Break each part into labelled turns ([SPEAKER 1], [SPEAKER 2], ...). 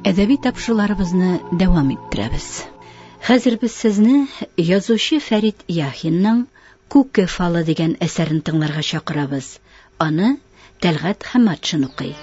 [SPEAKER 1] әдәби тапшыруларыбызны дәвам иттерәбез. Хәзер без сезне язучы Фәрит Яхинның «Күке фалы» дигән әсәрен тыңларга чакырабыз. Аны Тәлгать Хамматшин укый.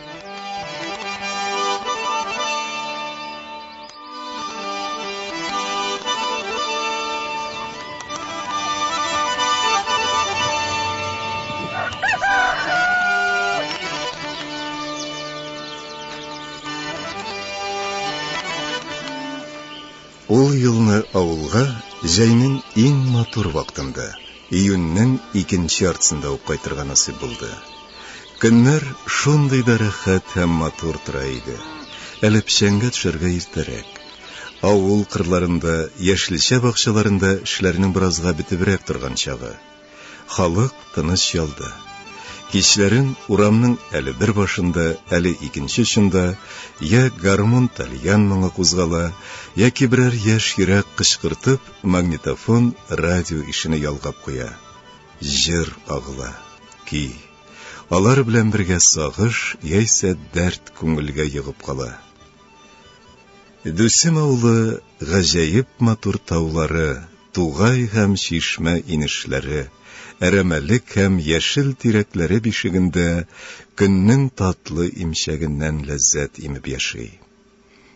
[SPEAKER 2] Ул елны авылга җәйнең иң матур вакытында, июньнең икенче яртысында ук кайтырга насыйп булды. Көннәр шундый да рәхәт һәм матур тора иде. Әле печәнгә төшәргә иртәрәк. Авыл кырларында, яшелчә бакчаларында эшләрнең беразга бетебрәк торган чагы. Халык тыныч ялды. Кичләрен урамның әле бер башында, әле икенче очында я гармун тальян моңы кузгала, яки берәр яшь йөрәк кычкыртып, магнитофон радио ишене ялгап куя. Җыр агыла, ки. Алар белән бергә сагыш, яисә дәрт күңелгә ягып кала. Дүсем авылы гаҗәеп матур таулары, тугай һәм чишмә инешләре, әрәмәлек һәм яшел тирәкләре бишегендә көннең татлы имчәгеннән ләззәт имеп яши.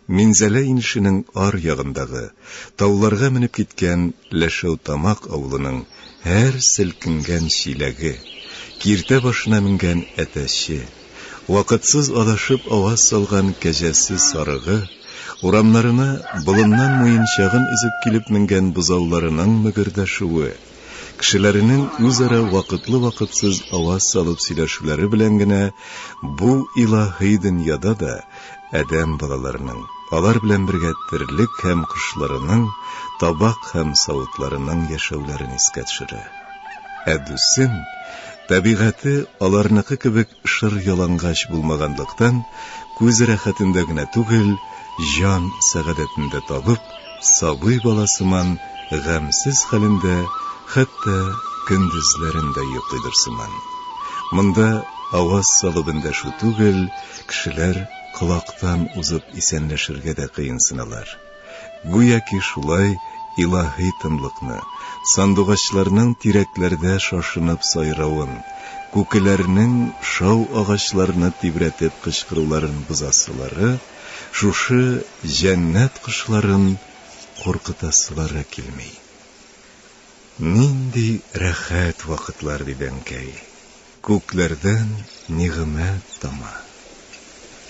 [SPEAKER 2] Минзәлә инешенең ар ягындагы, тауларга менеп киткән Ләшәүтамак авылының һәр селкенгән чиләге, киртә башына менгән әтәче, вакытсыз адашып аваз салган кәҗәсе сарыгы, урамнарына болыннан муенчагын өзеп килеп менгән бузауларының мөгердәшүе, кешеләренең үзара вакытлы-вакытсыз аваз салып сөйләшүләре белән генә бу илаһи дөньяда да адәм балаларының, алар белән бергә терлек һәм кошларының, табак һәм савытларының яшәүләрен искә төшерә. Дүсем табигате аларныкы кебек шыр ялангач булмаганлыктан, күз рәхәтендә генә түгел, җан сәгадәтендә табып, сабый баласыман гамсез хәлендә хәтта көндезләрендә йоклыйдырсыман. Монда аваз салып эндәшү түгел, кешеләр колактан узып исәнләшергә дә кыенсыналар. Гүяки шулай илаһи тынлыкны, сандугачларның тирәкләрдә шашынып сайравын, күкеләрнең шау агачларны тибрәтеп кычкыруларын бузасылары, шушы җәннәт кошларын куркытасылары килми. Нинди рәхәт вакытлар дидәнкәй, күкләрдән нигъмәт тама.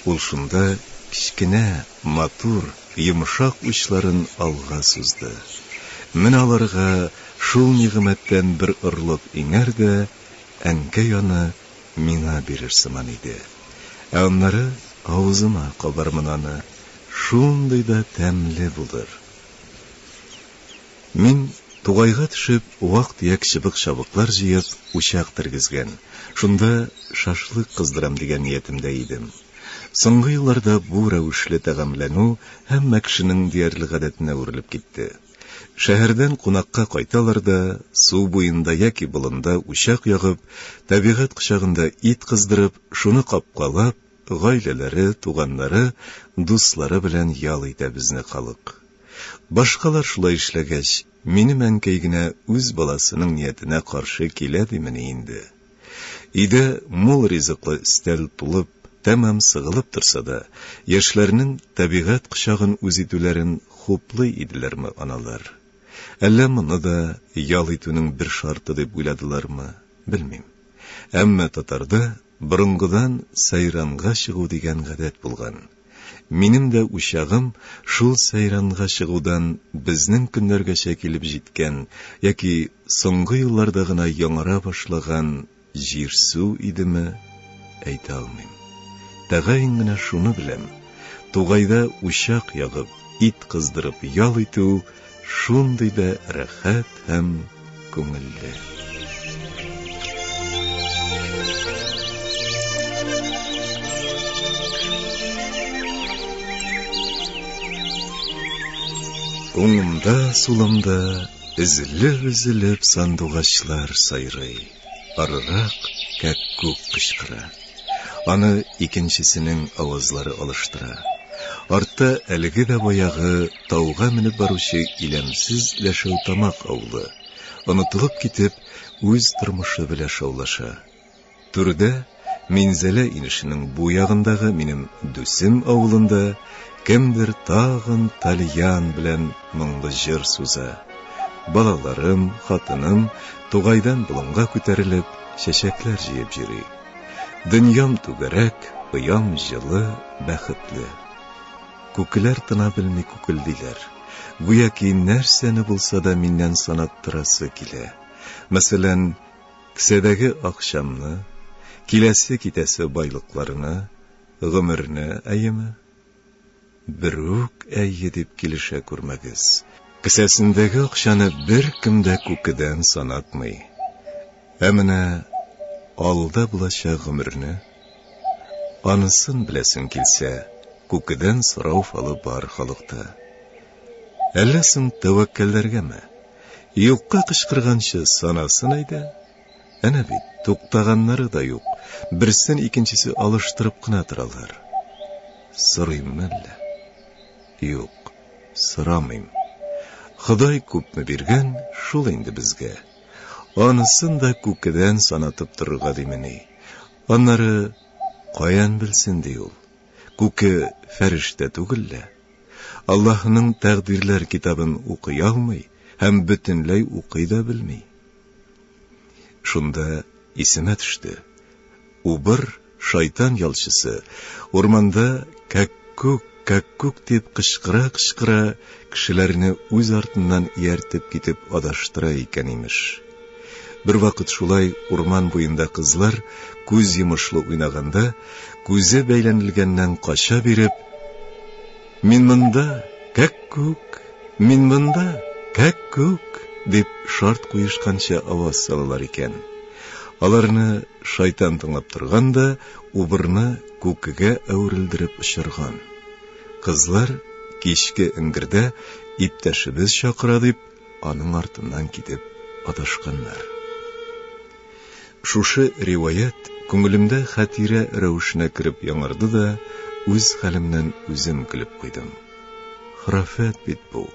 [SPEAKER 2] Ул шунда кичкенә, матур, йомшак учларын алга сузды. Мен аларга шул нигъмәттән бер орлык иңәр дә, әнкәй аны миңа бирер сыман иде. Аннары авызыма кабармын аны, шундый да тәмле булыр. Мин тугайга төшеп, вак-төяк чыбык-чабыклар җыеп, учак тергезгән. Шунда шашлык кыздырам дигән ниятемдә идем. Соңгы елларда бу рәвешле тәгамләнү һәммә кешенең диярлек гадәтенә үрелеп китте. Шәһәрдән кунакка кайталар да, су буенда яки болында учак ягып, табигать кочагында ит кыздырып, шуны капкалап, гаиләләре, туганнары, дуслары белән ял итә безне халык. Башкалар шулай эшләгәч, минем әнкәй генә үз баласының ниятенә каршы килә димени инде. Өйдә мул ризыклы өстәл тулып, тәмам сыгылып торса да, яшьләрнең табигать кочагын үз итүләрен хуплый иделәрме аналар? Әллә моны да ял итүнең бер шарты дип уйладылармы? Белмим. Әмма татарда борынгыдан сайранга чыгу дигән гадәт булган. Минем дә учагым шул сайранга чыгудан безнең көннәргәчә килеп җиткән, яки соңгы елларда гына яңара башлаган җирсу идеме, әйтә алмыйм. Тәгаен генә шуны беләм. Тугайда учак ягып, ит кыздырып ял итү шундый да рәхәт һәм күңелле. Уңымда, сулымда өзелеп сандугачлар сайрый. Арырак кәккүк кычкыра. Аны икенчесенең авызлары алыштыра. Артта әлеге дә баягы тауга менеп баручы иләмсез ләшәү тамак авылы. Онытылып китеп, үз тормышы белән шаулаша. Түрдә Минзәлә инешенең бу ягындагы минем Дүсем авылында кемдер тагын тальян белән моңлы җыр суза. Балаларым, хатыным тугайдан болынга күтәрелеп, чәчәкләр җыеп йөри. Дөньям түгәрәк, уям җылы, бәхетле. Күкләр тына белми күкелдиләр. Гүяки нәрсәне булса да миннән санаттырасы килә. Мәсәлән, кесәдәге акчамны, киләсе китәсе байлыкларны, гомерне әйеме? Бер үк әйе дип килешә күрмәгез. Кесәсендәге акчаны бер кем дә күкедән санатмый. Ә менә алда булачак гомерне, анысын беләсең килсә, күкедән сорау фалы бар халыкта. Әллә соң тәвәккәлләргәме? Юкка кычкырганчы санасын әйдә. Әнә бит, туктаганнары да юк. Берсен икенчесе алыштырып кына торалар. Сорыйммы әллә? Юк, сорамыйм. Ходай күпме биргән, шул инде безгә. Анысын да күкедән санатып торырга димени. Аннары каян белсен ди ул? Күке фәрештә түгелле. Аллаһның тәкъдирләр китабын укый алмый һәм бөтенләй укый да белми. Шунда исемә төште. Убыр шайтан ялчысы урманда кәккүк дип кычкыра-кычкыра кешеләрне үз артыннан ияртеп китеп адаштыра икән имеш. Бер вакыт шулай урман буенда кызлар күз йомышлы уйнаганда, күзе бәйләнелгәннән кача биреп, «Мин монда, кәккүк, мин монда, кәккүк» дип шарт куешканча аваз салалар икән. Аларны шайтан тыңлап торганда, убырны күкегә әверелдереп очырган. Кызлар кичке иңгердә иптәшебез чакыра дип, аның артыннан китеп адашканнар. Шушы риваят күңелемдә хатирә рәвешенә кереп яңарды да, үз хәлемнән үзем көлеп куйдым. Храфат бит бу.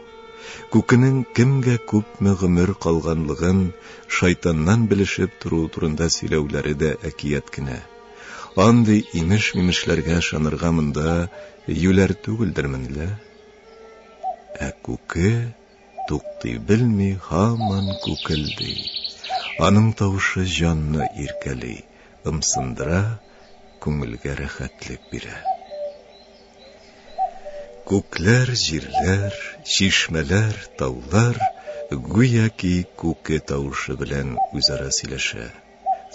[SPEAKER 2] Күкенең кемгә күпме гомер калганлыгын шайтаннан белешеп тору турында сөйләүләре дә әкият кенә. Андый имеш-мимешләргә ышанырга монда юләр түгелдерменле. Ә күке туктый белми һаман күкелди. Аның тавышы җанны иркәли, ымсындыра, күңелгә рәхәтлек бирә. Күкләр, җирләр, чишмәләр, таулар гүяки күке тавышы белән үзара сөйләшә.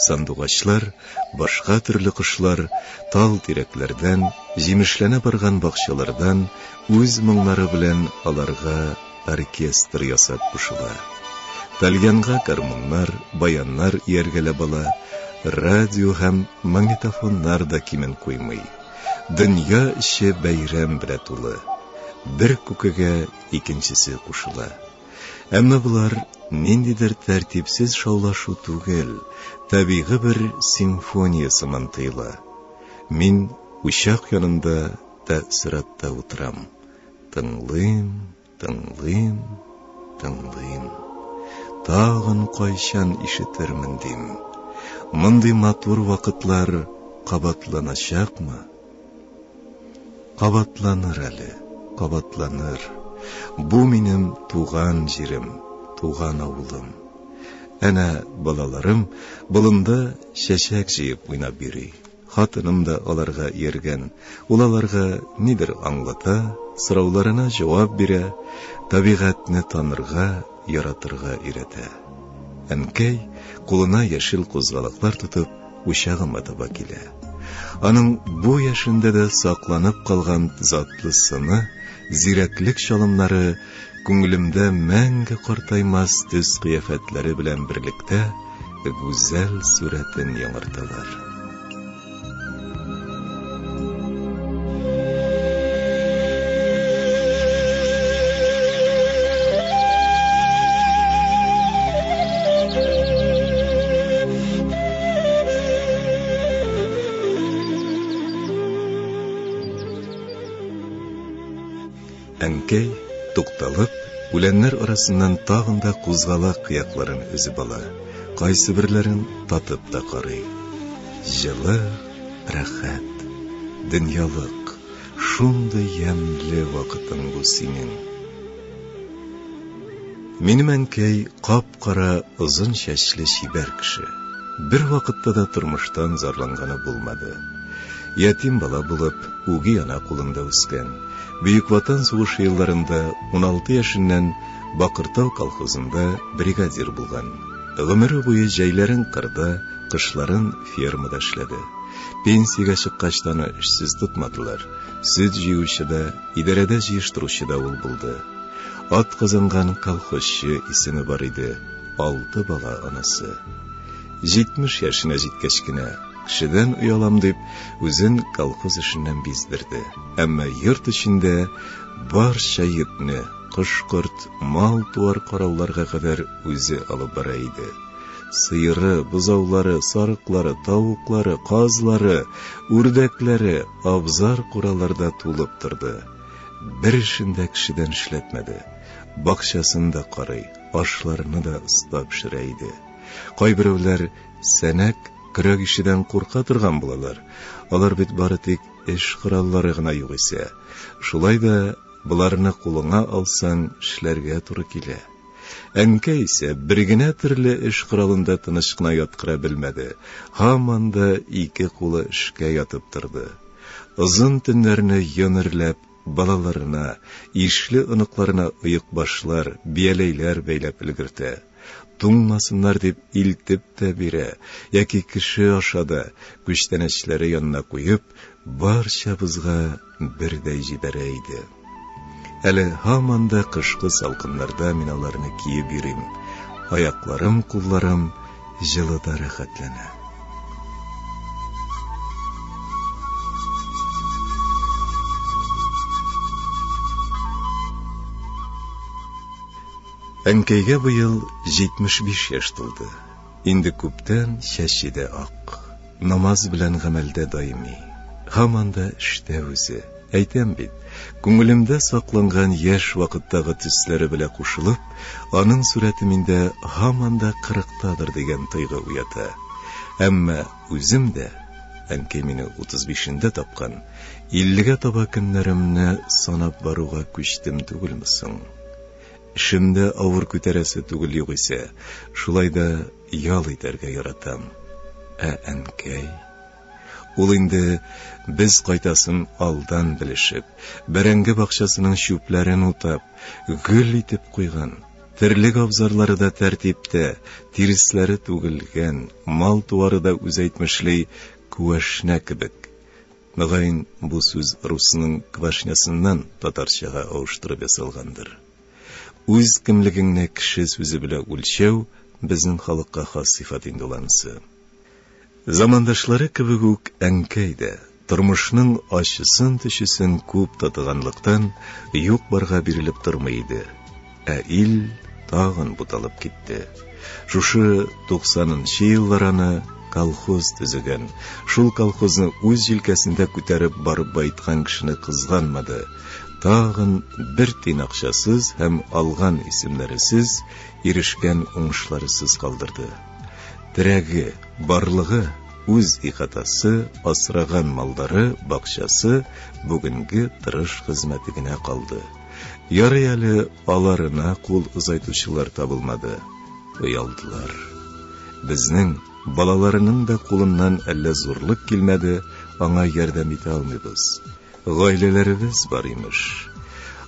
[SPEAKER 2] Сандугачлар, башка төрле кошлар тал тирәкләрдән, җимешләнә барган бакчалардан үз моңнары белән аларга оркестр ясап кушыла. Тальянга гармуннар, баяннар ияргәлә бала, радио һәм магнитофоннар да кимен куймый. Дөнья эче бәйрәм белән тулы. Бер күкегә икенчесе кушыла. Әмма булар ниндидер тәртипсез шаулашу түгел, табигый бер симфония сыман тоела. Мин учак янында тәэсиратта утырам. Тыңлыйм, тыңлыйм, тыңлыйм. Тагын кайчан ишетермен дим. Мондый матур вакытлар кабатланачакмы? Кабатланыр әле, кабатланыр. Бу минем туган җирем, туган авылым. Әнә балаларым болында чәчәк җыеп уйнап йөри. Хатыным да аларга ияргән. Ул аларга нидер аңлата, сорауларына җавап бирә, табигатьне танырга, яратырга өйрәтә. Әнкәй кулына яшел кузгалаклар тотып учагыма таба килә. Аның бу яшендә дә сакланып калган затлы сыны, зирәклек чалымнары күңелемдә мәңге картаймас төс кыяфәтләре белән берлектә гүзәл сурәтен яңарталар. Әнкәй, тукталып, үләннәр арасыннан тагын да кузгала кыякларын өзеп ала, кайсы берләрен татып та карый. Җылы, рәхәт, дөньялык, шундый ямьле вакытың бу синең. Минем әнкәй кап-кара, озын чәчле чибәр кеше. Бер вакытта да тормыштан зарланганы булмады. Ятим бала булып, үги ана кулында үскән. Бөек Ватан сугышы елларында 16 яшеннән Бакыртау колхозында бригадир булган. Гомере буе җәйләрен кырда, кышларын фермада эшләде. Пенсиягә чыккачтан эшсез тотмадылар. Сөт җыючы да, идарәдә җыештыручы да ул булды. Ат казанган колхозчы исеме бар иде. 6 бала анасы. 70 яшенә җиткәч кенә кешедән уялам дип, үзен колхоз эшеннән биздерде. Әмма йорт эчендә барча йөкне, кош-корт, мал-туар карауларга кадәр үзе алып бара иде. Сыйыры, бузаулары, сарыклары, тавыклары, казлары, үрдәкләре, абзар кураларда тулып торды. Бер эшендә кешедән эшләтмәде. Бакчасында карый, ашларны да ыстап пешерә иде. Кайберәүләр сәнәк, көрәк ишедән курка торган булалар. Алар бит бары тик эш кораллары гына юк исә. Шулай да буларны кулыңа алсаң эшләргә туры килә. Әнкәй исә бер генә төрле эш коралында тыныч кына яткыра белмәде. Һаман да 2 кулы эшкә ятып торды. Озын төннәрне йонерләп, балаларына, ишле оныкларына ыек башлар, бияләйләр бәйләп өлгертә. Туңмасыннар дип илтеп тә бирә, яки кеше ашада, күчтәнәчләре янына куеп, барчабызга бердәй җибәрә иде. Әле һаман да кышкы салкыннарда мин аларны киеп йөрим. Аякларым, кулларым җылыда рәхәтләнә. Әнкәйгә быел 75 яшь тулды. Инде күптән чәче дә ак. Намаз белән гамәлдә даими. Һаман да эштә үзе. Әйтәм бит, күңелемдә сакланган яшь вакыттагы төсләре белән кушылып, аның сурәте миндә һаман да 40тадыр дигән тойгы уята. Әмма үзем дә, әнкәй мине 35-ндә тапкан, 50гә таба көннәремне санап баруга күчтем түгелме соң? Эшемдә авыр күтәрәсе түгел юк исә, шулай да ял итәргә яратам. Әнкәй, ул инде без кайтасын алдан белешеп, бәрәңге бакчасының чүпләрен утап, гөл итеп куйган, терлек абзарлары да тәртиптә, тирисләре түгелгән, мал туары да үз әйтмешли күәшнә кебек. Мөгаен бу сүз русның квашнясыннан татарчага ауыштырып ясалгандыр. Үз кемлегеңне кеше сүзе белән үлчәү безнең халыкка хас сыйфат инде анысы. Замандашлары кебек үк әнкәй дә тормышның ачысын төшесен күп татыганлыктан юк барга бирелеп тормый иде. Ил тагын буталып китте. Шушы 90-нчы еллар аны колхоз төзегән. Шул колхозны үз җилкәсендә күтәреп барып байткан кешене кызганмады. Тагын бер тин акчасыз һәм алган исемнәресез, ирешкән уңышларысыз калдырды. Терәге, барлыгы, үз ихатасы, асраган малдары, бакчасы бүгенге тырыш хезмәте генә калды. Ярый әле аларына кул озайтучылар табылмады. Уялдылар. Безнең балаларының да кулыннан әллә зурлык килмәде, аңа ярдәм итә алмыйбыз. Гаиләләребез бар имеш.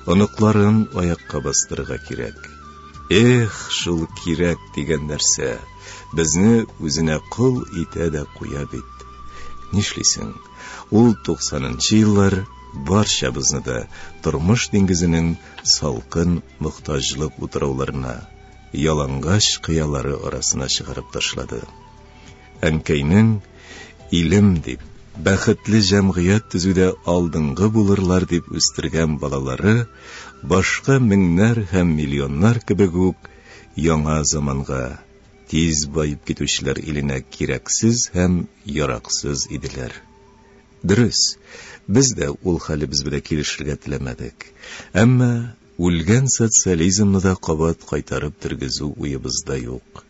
[SPEAKER 2] Оныкларын аякка бастырырга кирәк. Шул кирәк дигән нәрсә безне үзенә кул итә дә куя бит. Нишлисең? Ул 90-нчы еллар барчабызны да тормыш диңгезенең салкын мохтаҗлык утырауларына, ялангач кыялары арасына чыгарып ташлады. Әнкәйнең илем дип, бәхетле җәмгыять төзүдә алдынгы булырлар дип үстергән балалары башка меңнәр һәм миллионнар кебек үк яңа заманга, тиз байып китүчеләр иленә кирәксез һәм яраксыз иделәр. Дөрес, без дә ул хәлебез белән килешергә теләмәдек. Әмма үлгән социализмны да кабат кайтарып тергезү уебызда юк.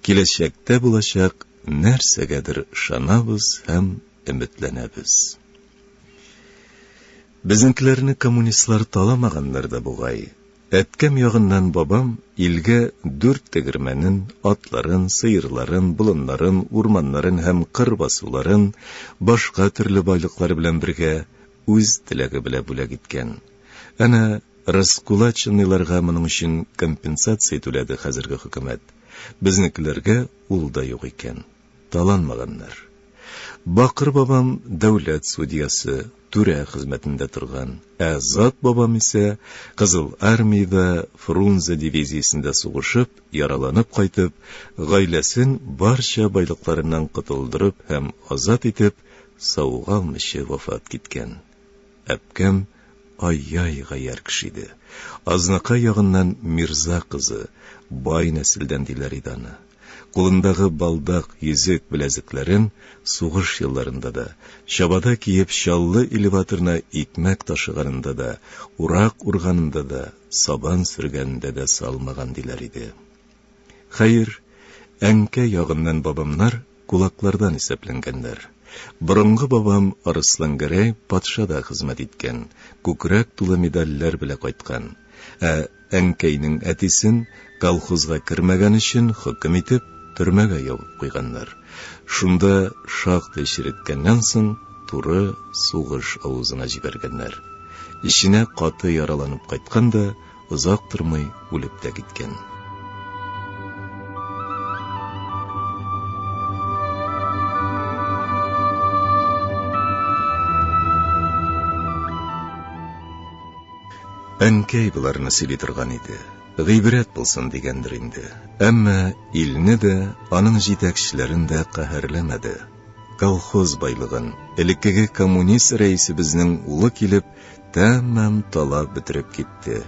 [SPEAKER 2] Киләчәктә булачак нәрсәгәдер ышанабыз һәм өметләнәбез. Безнекеләрне коммунистлар таламаганнар да бугай. Әткәм ягыннан бабам илгә 4 тегермәнен, атларын, сыерларын, болыннарын, урманнарын һәм кыр басуларын, башка төрле байлыклар белән бергә үз теләге белән бүләк иткән. Әнә раскулаченныйларга моның өчен компенсация түләде хәзерге хөкүмәт. Безнекеләргә ул да юк икән. Таланмаганнар. Бакыр бабам дәүләт судьясы, түрә хезмәтендә торган. Зат бабам исә Кызыл армиядә Фрунзе дивизиясендә сугышып, яраланып кайтып, гаиләсен барча байлыкларыннан котылдырып һәм азат итеп, сауга алмыйча вафат киткән. Әпкәм ай-яй гаяр кеше иде. Азнакай ягыннан Мирза кызы, бай нәселдән диләр иде аны. Кулындагы балдак, йөзек, беләзекләрен сугыш елларында да, чабада киеп чаллы элеваторына икмәк ташыганында да, урак урганында да, сабан сөргәндә дә салмаган диләр иде. Хәер, әнкә ягыннан бабамнар кулаклардан исәпләнгәннәр. Борынгы бабам Арыслангәрәй патшада хезмәт иткән, күкрәк тулы медальләр белән кайткан. Әнкәйнең әтисен колхозга кермәгән өчен хөкем итеп төрмәгә ябып куйганнар. Шунда шактый чиреткәннән соң туры сугыш авызына җибәргәннәр. Ишенә каты яраланып кайткан да, озак тормый үлеп тә киткән. Әнкәй буларны сөйли торган иде. Гыйбрәт булсын дигәндер инде. Әмма илне дә, аның җитәкчеләрен дә каһәрләмәде. Колхоз байлыгын, элеккеге коммунист рәисебезнең улы килеп, тәмам талап бетереп китте.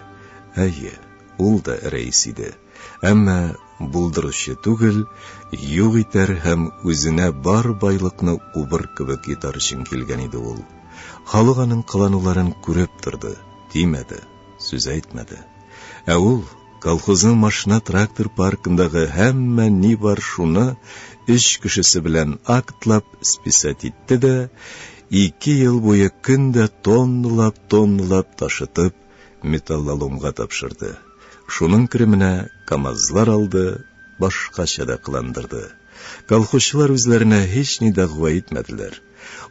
[SPEAKER 2] Әйе, ул да рәис иде. Әмма булдыручы түгел, юк итәр һәм үзенә бар байлыкны убыр кебек итар өчен килгән иде ул. Халык аның кылануларын күреп торды, тимәде, сүз әйтмәде. Ул колхозның машина трактор паркындагы һәммә ни бар шуны 3 кешесе белән актлап списать итте дә 2 ел буе көндә тоннлап ташытып металлоломга тапшырды. Шуның киременә КАМАЗлар алды, башкача да кыландырды. Колхозчылар үзләренә һич ни дәгъва итмәделәр.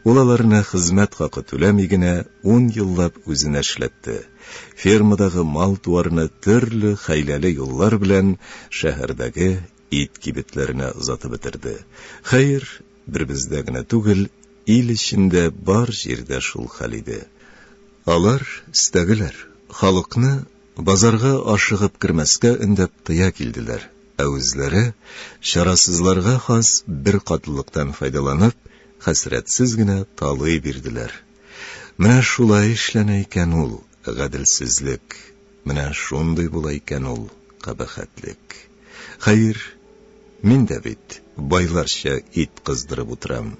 [SPEAKER 2] Ул аларны хезмәт хакы түләми генә 10 еллап үзенә эшләтте. Фермадагы мал туарны төрле хәйләле юллар белән шәһәрдәге ит кибетләренә озатып бетерде. Хәер, бер бездә генә түгел, ил эчендә бар җирдә шул хәл иде. Алар истәгеләр, халыкны базарга ашыгып кермәскә өндәп тыя килделәр. Үзләре чарасызларга хас бер катлыктан файдаланып, хәсрәтсез генә талый бирделәр. Менә шулай эшләнә икән ул гаделсезлек, менә шундый була икән ул кабахәтлек. Хәер, мин дә бит байларча ит кыздырып утырам.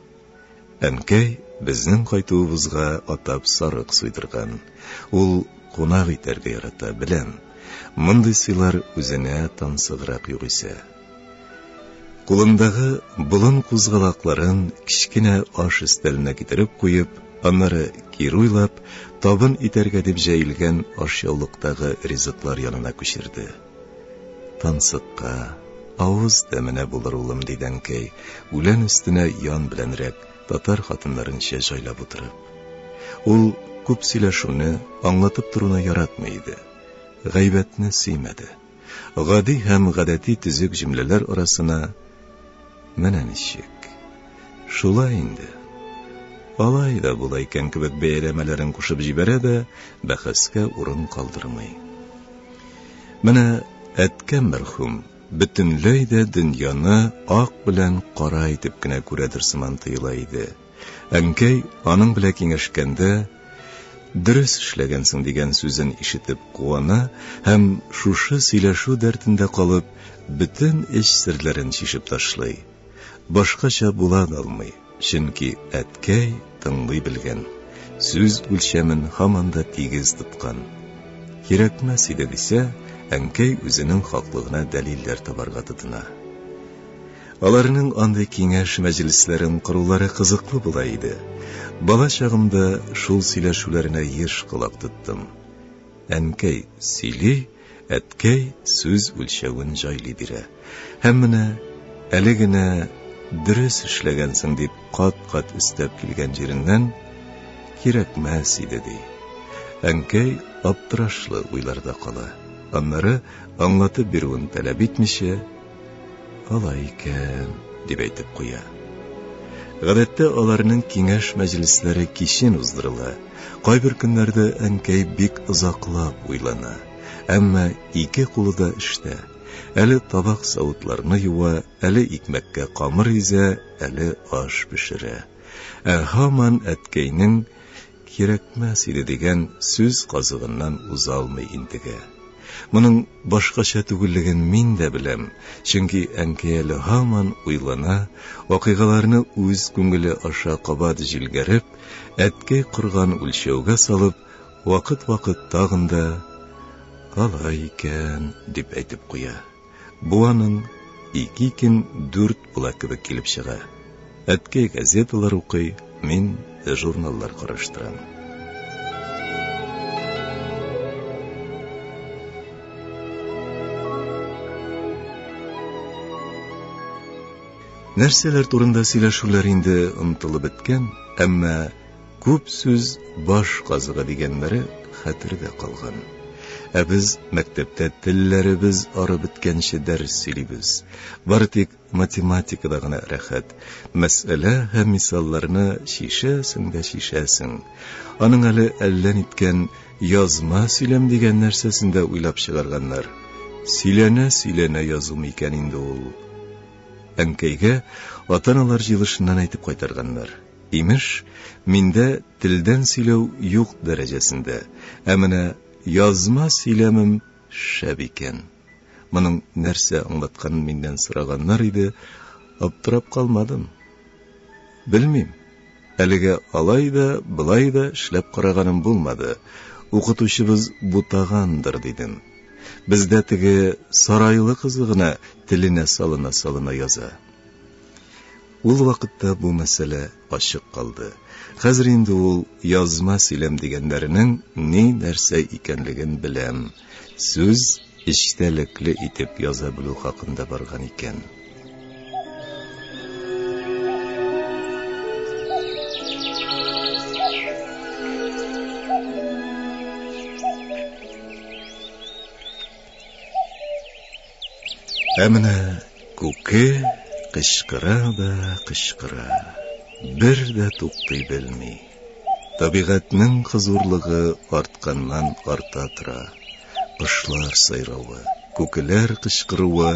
[SPEAKER 2] Әнкәй безнең кайтуыбызга атап сарык суйдырган. Ул кунак итәргә ярата, беләм. Мондый сыйлар үзенә тансыграк юк исә. Кулындагы болын кузгалакларын кичкенә аш өстәленә китереп куеп, аннары кируйлап, табын итәргә дип җәелгән ашъяулыктагы ризыклар янына күчерде. Тансыкка, авыз тәменә булыр улым диде әнкәй, үлән өстенә ян беләнрәк татар хатыннарынча җайлап утырып. Ул күп сөйләшүне, аңлатып торуны яратмый иде. Гайбәтне сөймәде. Гади һәм гадәти төзек җөмләләр арасына менә ничек. Шулай инде. Алай да була икән кебек бәйләмәләрен кушып җибәрә дә, бәхәскә урын калдырмый. Менә әткәм мәрхүм бөтенләй дә дөньяны ак белән кара итеп кенә күрәдер сыман тоела иде. Әнкәй аның белән киңәшкәндә дөрес эшләгәнсең дигән сүзен ишетеп куана һәм шушы сөйләшү дәртендә калып, бөтен эч серләрен чишеп ташлый. Башкача була алмый, чөнки әткәй тыңлый белгән, сүз үлчәмен һаман да тигез тоткан. Кирәкмәс иде дисә, әнкәй үзенең хаклыгына дәлилләр табарга тотына. Аларның андый киңәш мәҗлесләрен корулары кызыклы була иде. Бала чагымда шул сөйләшүләренә еш колак тоттым. Әнкәй сөйли, әткәй сүз үлчәвен җайлый бирә. Һәм менә әле генә дөрес эшләгәнсең дип кат-кат өстәп килгән җиреннән кирәкмәс иде ди. Әнкәй аптырашлы уйларда кала. Аннары аңлатып бирүен таләп итмичә, алай икән дип әйтеп куя. Гадәттә аларның киңәш мәҗлесләре кичен уздырыла. Кайбер көннәрдә әнкәй бик озаклап уйлана. Әмма ике кулы да эштә. Әле табак савытларны юа, әле икмәккә камыр изә, әле аш пешерә. Һаман әткәйнең кирәкмәс иде дигән сүз казыгыннан уза алмый интегә. Моның башкача түгеллеген мин дә беләм, чөнки әнкәй әле һаман уйлана, вакыйгаларны үз күңеле аша кабат җилгәреп, әткәй корган үлчәүгә салып, вакыт-вакыт тагын да алай икән дип әйтеп куя. Бу аның 2 көн 4 була кебек килеп чыга. Әткәй газеталар укый, мин журналлар караштырам. Нәрсәләр турында сөйләшүләр инде онытылып беткән, әмма күп сүз баш казыгы дигәннәре хәтердә калган. Ә без мәктәптә телләребез арып беткәнче дәрес сөйлибез. Бары тик математикада гына рәхәт. Мәсьәлә һәм мисалларны шишәсең дә шишәсең. Аның әллә ниткән язма сөйләм дигән нәрсәсендә уйлап чыгарганнар. Сөйләнә язу микән инде ул? Әнкәйгә ата-аналар җыелышыннан әйтеп кайтарганнар. Имеш, миндә телдән сөйләү юк дәрәҗәсендә, ә менә язма сөйләмем шәп икән. Моның нәрсә аңлатканын миннән сораганнар иде, аптырап калмадым. Белмим. Әлегә алай да, былай да эшләп караганым булмады. Укытучыбыз бутагандыр дидем. Бездә теге сарайлы кызы гына теленә салына яза. Ул вакытта бу мәсьәлә ачык калды. Хәзер инде ул язма сөйләм дигәннәренең ни нәрсә икәнлеген беләм. Сүз эчтәлекле итеп яза белү хакында барган икән. Ә менә күке кычкыра да кычкыра. Бер дә туктый белми. Табигатьнең хозурлыгы артканнан арта тора. Кошлар сайравы, күкеләр кычкыруы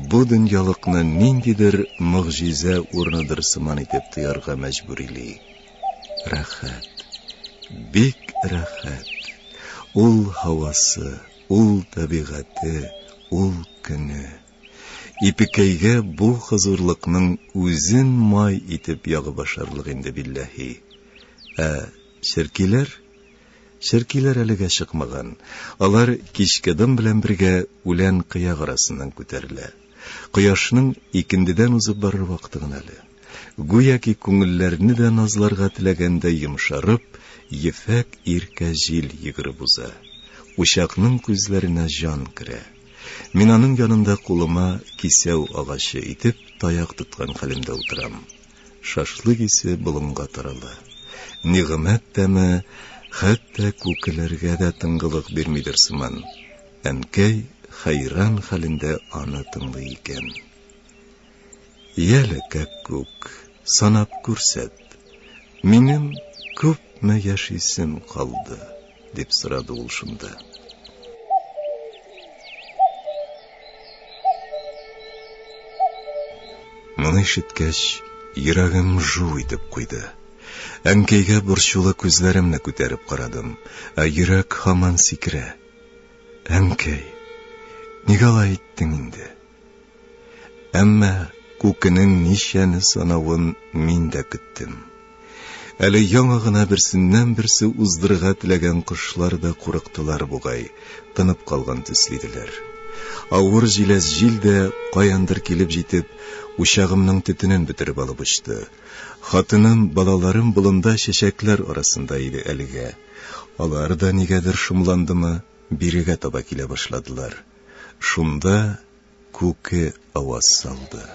[SPEAKER 2] бу дөньялыкны ниндидер мөгъҗиза урыныдыр сыман итеп тоярга мәҗбүрили. Рәхәт, бик рәхәт. Ул һавасы, ул табигаты, ул көне. Ипекәйгә бу хозурлыкның үзен май итеп ягы башарлык инде билләһи. Шәркиләр әлегә чыкмаган. Алар кичке дым белән бергә үлән кыяк арасыннан күтәрелә. Кояшның икендедән узып барыр вакыты гына әле. Гүяки күңелләрне дә назларга теләгәндә йомшарып, ефәк иркә җил йөгереп уза. Учакның күзләренә җан керә. Мин аның янында кулыма кисәү агачы итеп таяк тоткан хәлемдә утырам. Шашлык исе болынга тарала. Нигъмәт тәме хәтта күкеләргә дә тынгылык бирмидер сыман. Әнкәй хайран хәлендә аны тыңлый икән. Яле күк, санап күрсәт. Минем күпме яшисем калды, дип сорады ул шунда. Моны ишеткәч, йөрәгем жу итеп куйды. Әнкәйгә борчулы күзләремне күтәреп карадым, ә йөрәк һаман сикерә. Әнкәй, нигә алай иттең инде? Әмма күкенең ничәне санавын мин дә көттем. Әле яңа гына берсеннән берсе уздырырга теләгән кошлар да курыктылар бугай, тынып калган төслиделәр. Авыр җиләс җил дә каяндыр килеп җитеп, учагымның төтенен бетереп алып очты. Хатыным, балаларым болында чәчәкләр арасында иде әлегә. Алар да нигәдер шомландымы, бирегә таба килә башладылар. Шунда күке аваз салды.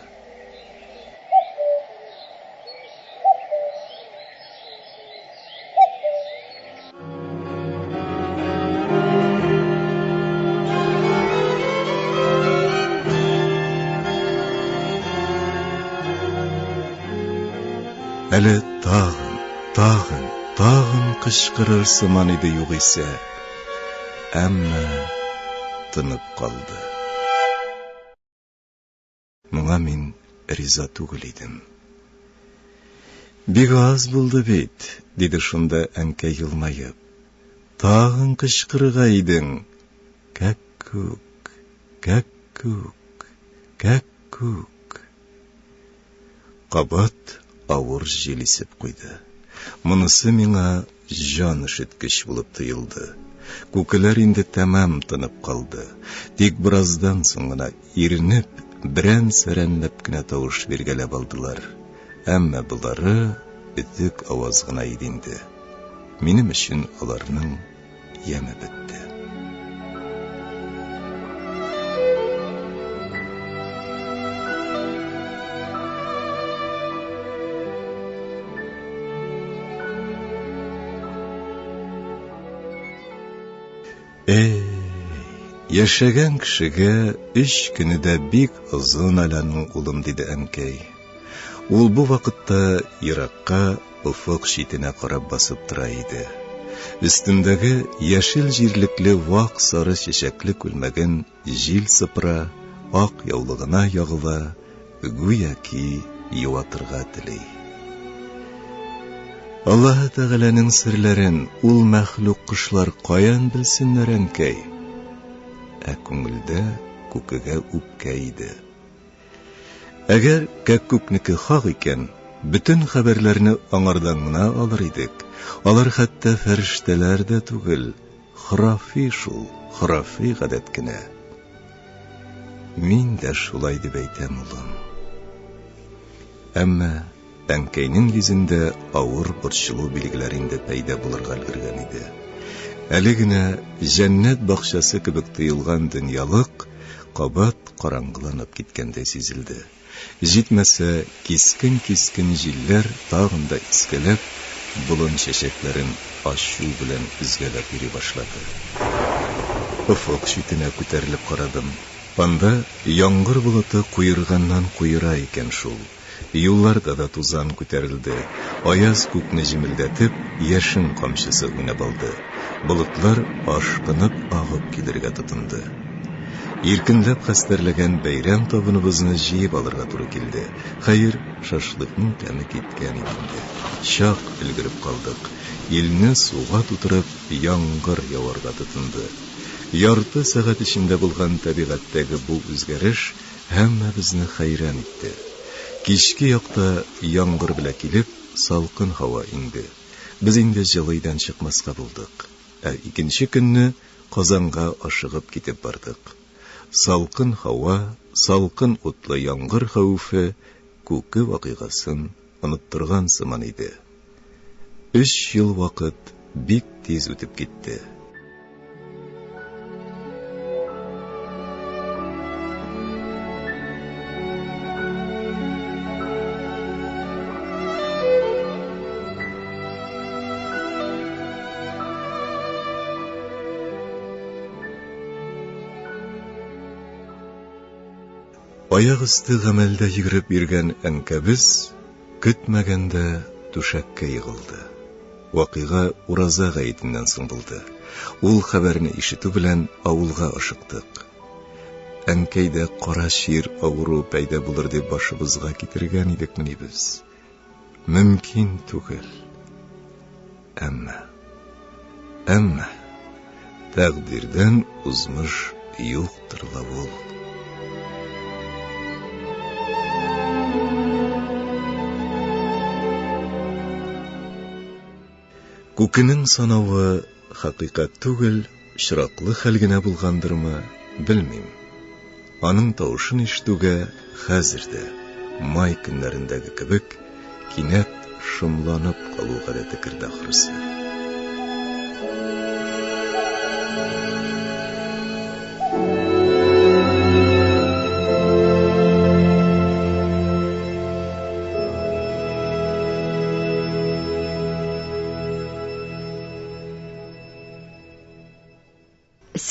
[SPEAKER 2] Әле тагын кычкырыр сыман иде югыйсә, әмма тынып калды. Моңа мин риза түгел идем. Бик аз булды бит, диде шунда әнкәй елмаеп. Тагын кычкырырга идең. Кәккүк, кәккүк, кәккүк. Кабат авыр җил исеп куйды. Монысы миңа җан ишеткеч булып тоелды. Күкеләр инде тәмам тынып калды. Тик бераздан соң гына иренеп, берән-сәрәнләп кенә тавыш биргәләп алдылар. Әмма булары үтек аваз гына иде инде. Минем өчен аларның яме бетте. Яшәгән кешегә 3 көне дә бик озын аланың улым, диде әнкәй. Ул бу вакытта еракка уфык читенә карап басып тора иде. Өстендәге яшел җирлекле вак сары чәчәкле күлмәген җил сыпыра, ак яулыгына ягыла, гүяки юатырга тели. Аллаһ Тәгаләнең серләрен ул мәхлук кошлар каян белсеннәр, әнкәй? Ә күңелдә күкегә үпкә иде. Әгәр кәккүкнеке хак икән, бөтен хәбәрләрне аңардан гына алыр идек. Алар хәтта фәрештәләр дә түгел, храфи шул, храфи гадәт кенә. Мин дә шулай дип әйтәм, улым. Әмма әнкәйнең йөзендә авыр борчылу билгеләре инде пәйда булырга өлгергән иде. Әле генә җәннәт бакчасы кебек тоелган дөньялык кабат караңгыланып киткәндәй сизелде. Җитмәсә, кискен җилләр тагын да искәләп, болын чәчәкләрен ачу белән үзгәләп йөри башлады. Уфык читенә күтәрелеп карадым. Анда яңгыр болыты куерганнан куера икән шул. Юлларда да тузан күтәрелде. Аяз күкне җимелдәтеп, яшен камчысы уйнап алды. Болытлар ашкынып агып килергә тотынды. Иркенләп хәстәрләгән бәйрәм табыныбызны җыеп алырга туры килде. Хәер, шашлыкның тәме киткән инде. Чак өлгереп калдык. Илне суга тутырып, яңгыр яварга тотынды. Ярты сәгать эчендә булган табигатьтәге бу үзгәреш һәммәбезне хәйран итте. Кичке якта яңгыр белән килеп, салкын һава инде. Без инде җылыйдан чыкмаска булдык. Икенче көнне Казанга ашыгып китеп бардык. Салкын һава, салкын утлы яңгыр хәвефе күке вакыйгасын оныттырган сыман иде. 3 ел вакыт бик тиз үтеп китте. Аяк өсте гамәлдә йөгереп йөргән әнкәбез көтмәгәндә түшәккә егылды. Вакыйга ураза гаетеннән соң булды. Ул хәбәрне ишетү белән авылга ашыктык. Әнкәйдә кара шир авыру пәйда булыр дип башыбызга китергән идекмени без. Мөмкин түгел. Әмма тәкъдирдән узмыш юктыр ла ул. Күкенең санавы хакыйкать түгел, очраклы хәл генә булгандырмы, белмим. Аның тавышын ишетүгә хәзер дә, май көннәрендәге кебек, кинәт шомланып калу гадәте керде ахрысы.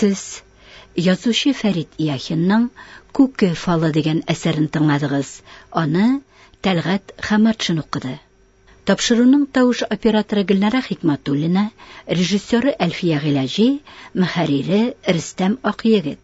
[SPEAKER 1] Сез язучы Фәрит Яхинның «Күке фалы» дигән әсәрен тыңладыгыз. Аны Тәлгать Хаматшин укыды. Тапшыруның тавыш операторы Гөлнара Хикматуллина, режиссеры Әлфия Гыйлаҗи, мөхәррире Рөстәм Акъегет.